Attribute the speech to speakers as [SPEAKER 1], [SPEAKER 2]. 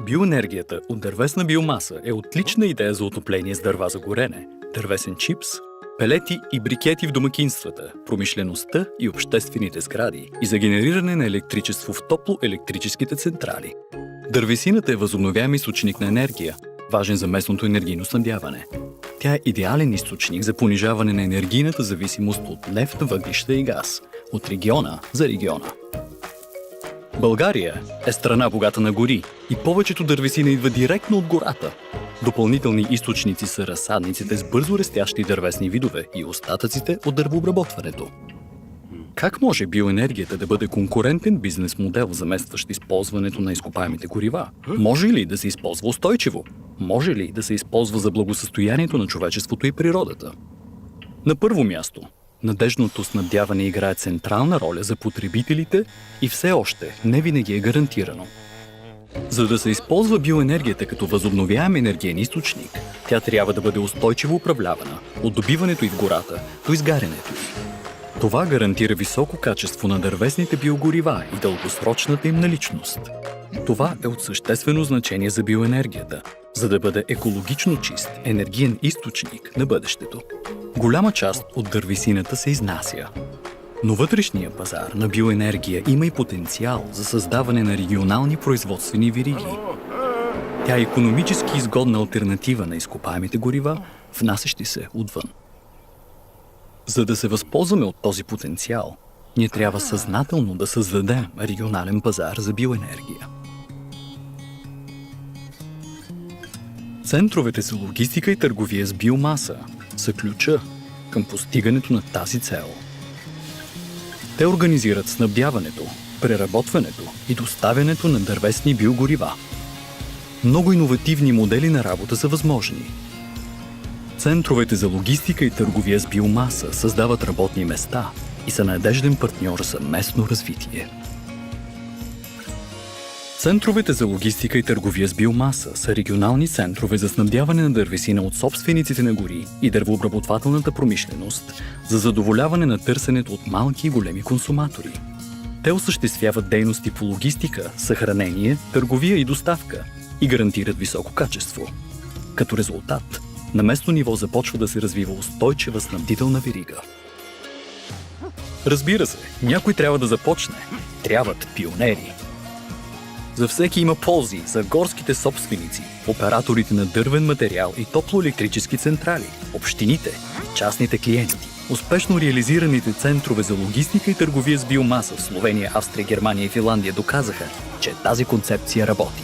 [SPEAKER 1] Биоенергията от дървесна биомаса е отлична идея за отопление с дърва за горене, дървесен чипс, пелети и брикети в домакинствата, промишлеността и обществените сгради и за генериране на електричество в топлоелектрическите централи. Дървесината е възобновяем източник на енергия, важен за местното енергийно снабдяване. Тя е идеален източник за понижаване на енергийната зависимост от нефт, въглища и газ, от региона за региона. България е страна богата на гори и повечето дървесина идва директно от гората. Допълнителни източници са разсадниците с бързо растящи дървесни видове и остатъците от дървообработването. Как може биоенергията да бъде конкурентен бизнес модел, заместващ използването на изкопаемите горива? Може ли да се използва устойчиво? Може ли да се използва за благосъстоянието на човечеството и природата? На първо място, надеждното снабдяване играе централна роля за потребителите и все още не винаги е гарантирано. За да се използва биоенергията като възобновяем енергиен източник, тя трябва да бъде устойчиво управлявана от добиването й в гората до изгарянето й. Това гарантира високо качество на дървесните биогорива и дългосрочната им наличност. Това е от съществено значение за биоенергията, за да бъде екологично чист енергиен източник на бъдещето. Голяма част от дървесината се изнася. Но вътрешния пазар на биоенергия има и потенциал за създаване на регионални производствени вериги. Тя е икономически изгодна алтернатива на изкопаемите горива, внасящи се отвън. За да се възползваме от този потенциал, ние трябва съзнателно да създадем регионален пазар за биоенергия. Центровете за логистика и търговия с биомаса са ключа към постигането на тази цел. Те организират снабдяването, преработването и доставянето на дървесни биогорива. Много иновативни модели на работа са възможни. Центровете за логистика и търговия с биомаса създават работни места и са надежден партньор за местно развитие. Центровете за логистика и търговия с биомаса са регионални центрове за снабдяване на дървесина от собствениците на гори и дървообработвателната промишленост за задоволяване на търсенето от малки и големи консуматори. Те осъществяват дейности по логистика, съхранение, търговия и доставка и гарантират високо качество. Като резултат, на местно ниво започва да се развива устойчива снабдителна верига. Разбира се, някой трябва да започне. Трябват пионери. За всеки има ползи за горските собственици, операторите на дървен материал и топлоелектрически централи, общините и частните клиенти. Успешно реализираните центрове за логистика и търговия с биомаса в Словения, Австрия, Германия и Финландия доказаха, че тази концепция работи.